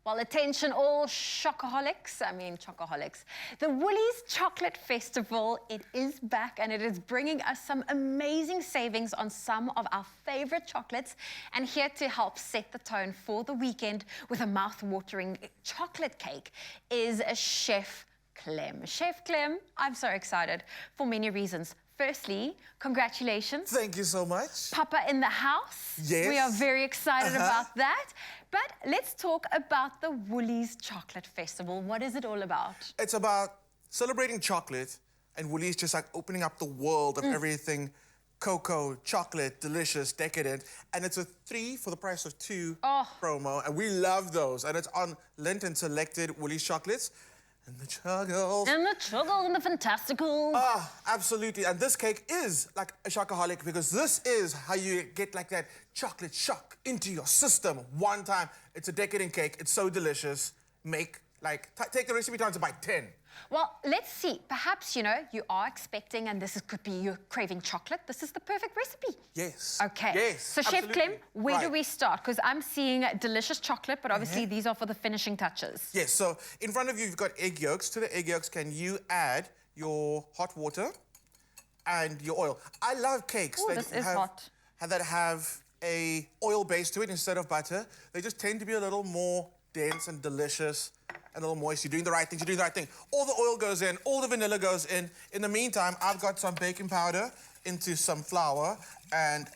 Well, attention all chocoholics. The Woolies Chocolate Festival, it is back and it is bringing us some amazing savings on some of our favorite chocolates. And here to help set the tone for the weekend with a mouth-watering chocolate cake is Chef Clem. Chef Clem, I'm so excited for many reasons. Firstly, congratulations. Thank you so much. Papa in the house. Yes. We are very excited about that. But let's talk about the Woolies Chocolate Festival. What is it all about? It's about celebrating chocolate, and Woolies just like opening up the world of everything cocoa, chocolate, delicious, decadent. And it's a 3 for the price of 2 promo. And we love those. And it's on Lint and selected Woolies chocolates. And the chuggles. And the chuggles and the fantasticals. Absolutely. And this cake is like a chocoholic because this is how you get like that chocolate shock into your system one time. It's a decadent cake. It's so delicious. Take the recipe down to by 10. Well, let's see. Perhaps, you are expecting, and could be you're craving chocolate. This is the perfect recipe. Yes. Okay. Yes, so, Chef Clem, where do we start? Because I'm seeing delicious chocolate, but obviously these are for the finishing touches. Yes, so in front of you, you've got egg yolks. To the egg yolks, can you add your hot water and your oil? I love cakes that have a oil base to it instead of butter. They just tend to be a little more dense and delicious and a little moist. You're doing the right thing. You're doing the right thing. All the oil goes in. All the vanilla goes in. In the meantime, I've got some baking powder into some flour and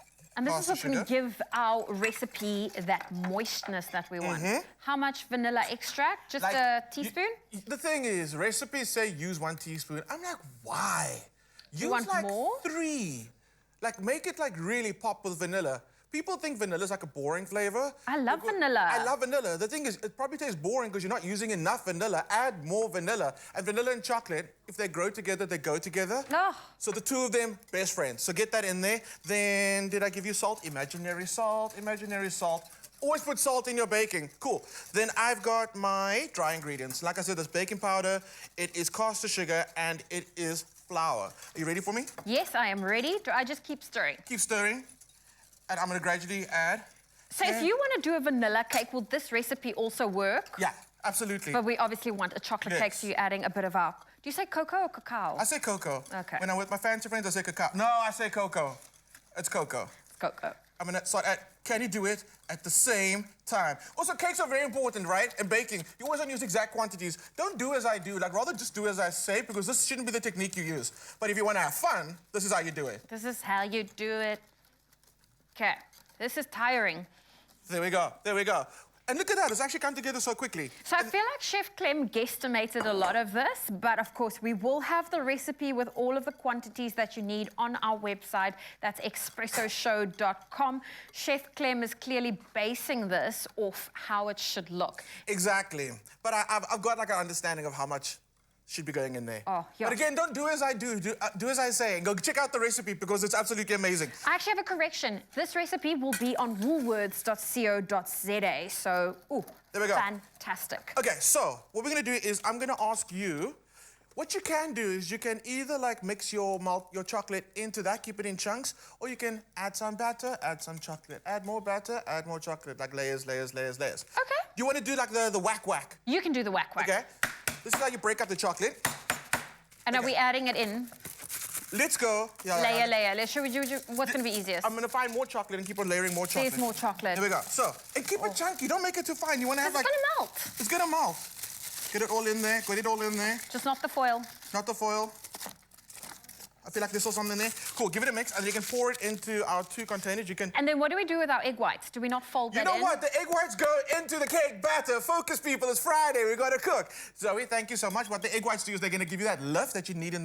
this is what's going to give our recipe that moistness that we want. How much vanilla extract? Just a teaspoon? The thing is, recipes say use 1 teaspoon. I'm like, why? You want like more? 3. Like, make it like really pop with vanilla. People think vanilla is like a boring flavor. I love vanilla. I love vanilla. The thing is, it probably tastes boring because you're not using enough vanilla. Add more vanilla. And vanilla and chocolate, if they grow together, they go together. So the two of them, best friends. So get that in there. Then, did I give you salt? Imaginary salt, imaginary salt. Always put salt in your baking. Cool. Then I've got my dry ingredients. Like I said, there's baking powder, it is caster sugar, and it is flour. Are you ready for me? Yes, I am ready. Do I just keep stirring? Keep stirring. And I'm going to gradually add. So if you want to do a vanilla cake, will this recipe also work? Yeah, absolutely. But we obviously want a chocolate cake, so you're adding a bit of our... Do you say cocoa or cacao? I say cocoa. Okay. When I'm with my fancy friends, I say cacao. No, I say cocoa. It's cocoa. It's cocoa. I'm going to start can you do it at the same time? Also, cakes are very important, right? And baking, you always don't use exact quantities. Don't do as I do. Rather just do as I say, because this shouldn't be the technique you use. But if you want to have fun, this is how you do it. This is how you do it. Okay. This is tiring. There we go. There we go. And look at that. It's actually come together so quickly. So I feel like Chef Clem guesstimated a lot of this, but of course we will have the recipe with all of the quantities that you need on our website. That's expressoshow.com. Chef Clem is clearly basing this off how it should look. Exactly. But I've got like an understanding of how much should be going in there. But again, don't do as I do. Do as I say. And go check out the recipe because it's absolutely amazing. I actually have a correction. This recipe will be on woolworths.co.za. So, there we go. Fantastic. Okay, so what we're going to do is I'm going to ask you, what you can do is you can either mix your chocolate into that, keep it in chunks, or you can add some batter, add some chocolate, add more batter, add more chocolate, like layers, layers, layers, layers. Okay. You want to do like the whack-whack? You can do the whack-whack. Okay. This is how you break up the chocolate. And are we adding it in? Let's go. Layer. What's going to be easiest? I'm going to find more chocolate and keep on layering more chocolate. There's more chocolate. There we go. So, and keep it chunky. Don't make it too fine. You want to have It's going to melt. It's going to melt. Get it all in there. Get it all in there. Just not the foil. Not the foil. I feel like there's still something in there. Cool, give it a mix, and you can pour it into our 2 containers. And then what do we do with our egg whites? Do we not fold that in? You know what? The egg whites go into the cake batter. Focus, people. It's Friday. We got to cook. Zoe, thank you so much. What the egg whites do is they're going to give you that lift that you need in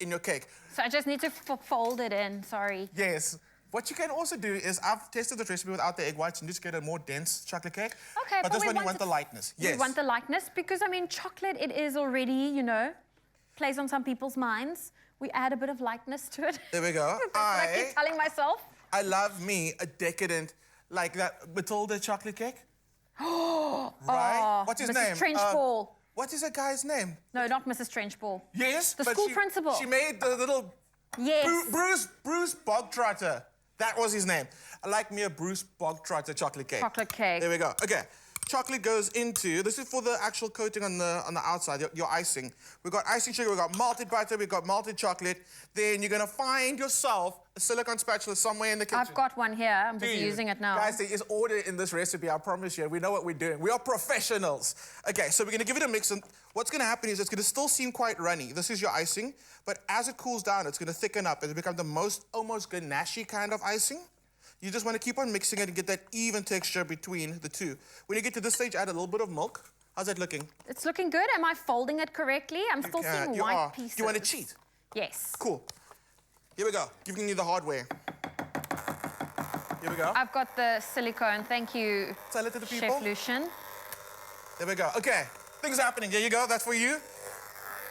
your cake. So I just need to fold it in. Sorry. Yes. What you can also do is, I've tested this recipe without the egg whites and just get a more dense chocolate cake. Okay, but this one you want the lightness. Yes. You want the lightness because, I mean, chocolate, it is already, plays on some people's minds. We add a bit of lightness to it. There we go. I keep telling myself. I love me a decadent, like that Matilda chocolate cake. Right? What's his name? Mrs. Trenchball. What is that guy's name? No, not Mrs. Trenchball. Yes, the school principal. She made the little... Yes. Bruce Bogtrotter. That was his name. I like me a Bruce Bogtrotter chocolate cake. Chocolate cake. There we go. Okay. chocolate goes into, this is for the actual coating on the outside, your icing. We've got icing sugar, we've got malted butter, we've got malted chocolate. Then you're gonna find yourself a silicone spatula somewhere in the kitchen. I've got one here. I'm busy using it now. Guys, there is order in this recipe, I promise you. We know what we're doing. We are professionals. Okay, so we're gonna give it a mix, and what's gonna happen is it's gonna still seem quite runny. This is your icing, but as it cools down, it's gonna thicken up and become the almost ganache kind of icing. You just wanna keep on mixing it and get that even texture between the two. When you get to this stage, add a little bit of milk. How's that looking? It's looking good. Am I folding it correctly? I'm still seeing white pieces. Do you wanna cheat? Yes. Cool. Here we go, giving you the hardware. Here we go. I've got the silicone. Thank you, Tell it to the people. Chef Lucian. There we go. Okay, things happening. There you go, that's for you.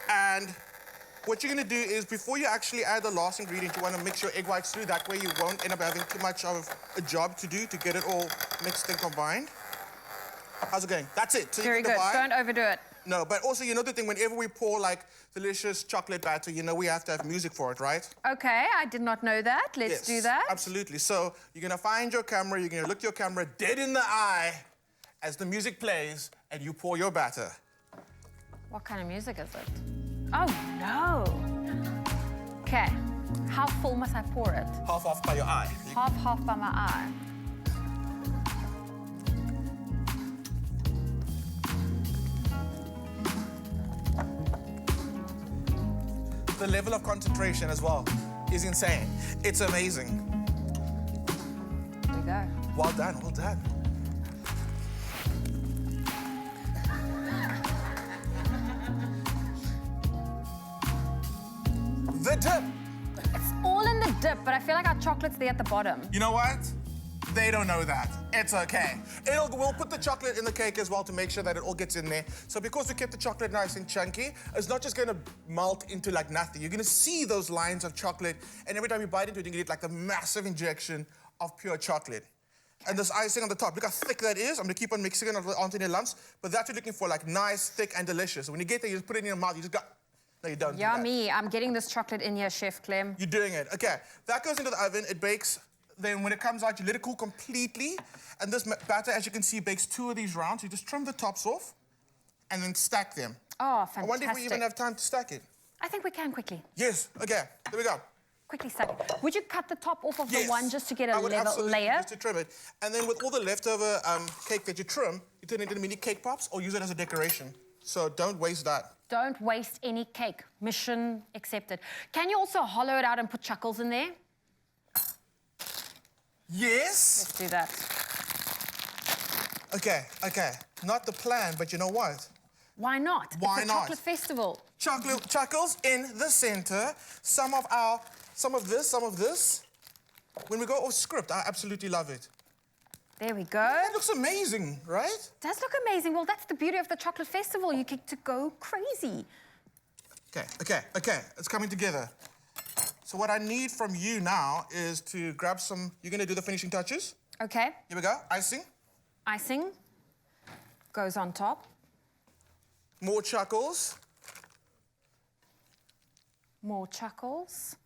And what you're gonna do is before you actually add the last ingredient, you wanna mix your egg whites through. That way you won't end up having too much of a job to do to get it all mixed and combined. How's it going? That's it. So Very good. Don't overdo it. No, but also you know the thing, whenever we pour like delicious chocolate batter, you know we have to have music for it, right? Okay, I did not know that. Let's do that. Absolutely. So you're gonna find your camera, you're gonna look your camera dead in the eye as the music plays and you pour your batter. What kind of music is it? Oh, no. Okay. How full must I pour it? Half off by your eye. Half by my eye. The level of concentration as well is insane. It's amazing. There we go. Well done, well done. The dip. It's all in the dip, but I feel like our chocolate's there at the bottom. You know what? They don't know that. It's okay. We'll put the chocolate in the cake as well to make sure that it all gets in there. So because we kept the chocolate nice and chunky, it's not just gonna melt into like nothing. You're gonna see those lines of chocolate, and every time you bite into it, you're gonna get like the massive injection of pure chocolate. And this icing on the top, look how thick that is. I'm gonna keep on mixing it onto any lumps, but that's what you're looking for, like nice, thick, and delicious. When you get there, you just put it in your mouth, you just go, no, you don't. Yummy. I'm getting this chocolate in here, Chef Clem. You're doing it. Okay, that goes into the oven, it bakes. Then when it comes out, you let it cool completely. And this batter, as you can see, bakes 2 of these rounds. You just trim the tops off and then stack them. Oh, fantastic. I wonder if we even have time to stack it. I think we can quickly. Yes, okay, there we go. Quickly stack it. Would you cut the top off of the one just to get a level layer? Just to trim it. And then with all the leftover cake that you trim, you turn it into mini cake pops or use it as a decoration. So don't waste that. Don't waste any cake. Mission accepted. Can you also hollow it out and put chuckles in there? Yes. Let's do that. Okay. Not the plan, but you know what? Why not? Why it's a not? chocolate festival. Chuckles in the center. Some of this. When we go off script, I absolutely love it. There we go. That looks amazing, right? It does look amazing. Well, that's the beauty of the chocolate festival. You get to go crazy. Okay. It's coming together. So what I need from you now is to grab some, you're gonna do the finishing touches. Okay. Here we go, icing. Icing goes on top. More chuckles. More chuckles.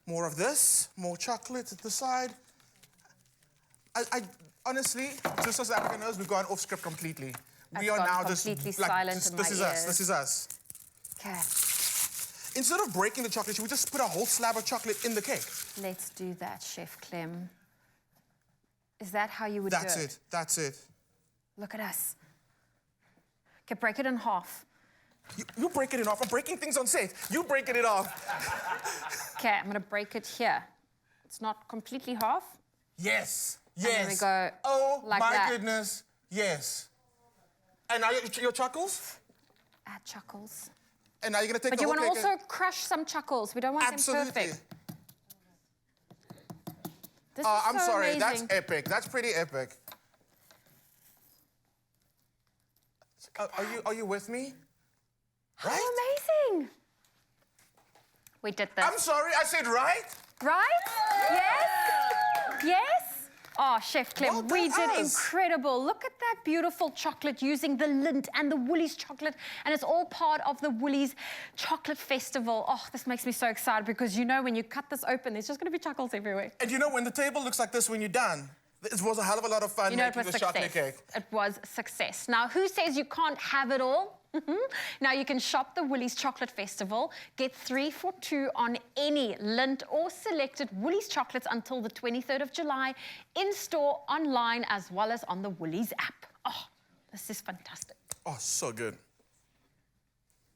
More of this, more chocolate at the side. I honestly, just as Africa knows, we've gone off script completely. We are now just completely silent in my ears. This is us. Okay. Instead of breaking the chocolate, should we just put a whole slab of chocolate in the cake? Let's do that, Chef Clem. Is that how you would do it? That's it. Look at us. Okay, break it in half. You break it in half. I'm breaking things on set. You break it in half. Okay, I'm gonna break it here. It's not completely half. Yes. And then we go like my that. goodness. Yes. And now your chuckles? Add chuckles. And now you're gonna take But the you whole want to cake also crush some chuckles. We don't want them perfect. This is I'm so sorry, amazing. that's epic. That's pretty epic. Are you with me? How Right? amazing. We did this. I'm sorry, I said right? Right? Yes? Yes? Oh, Chef Clem, Well we done, did us. incredible. Look at that beautiful chocolate using the Lindt and the Woolies chocolate, and it's all part of the Woolies Chocolate Festival. Oh, this makes me so excited because you know when you cut this open, there's just going to be chuckles everywhere. And you know when the table looks like this when you're done, It was a hell of a lot of fun making the chocolate cake. It was a success. Now, who says you can't have it all? Now, you can shop the Woolies Chocolate Festival. Get 3 for 2 on any Lindt or selected Woolies chocolates until the 23rd of July, in-store, online, as well as on the Woolies app. Oh, this is fantastic. Oh, so good.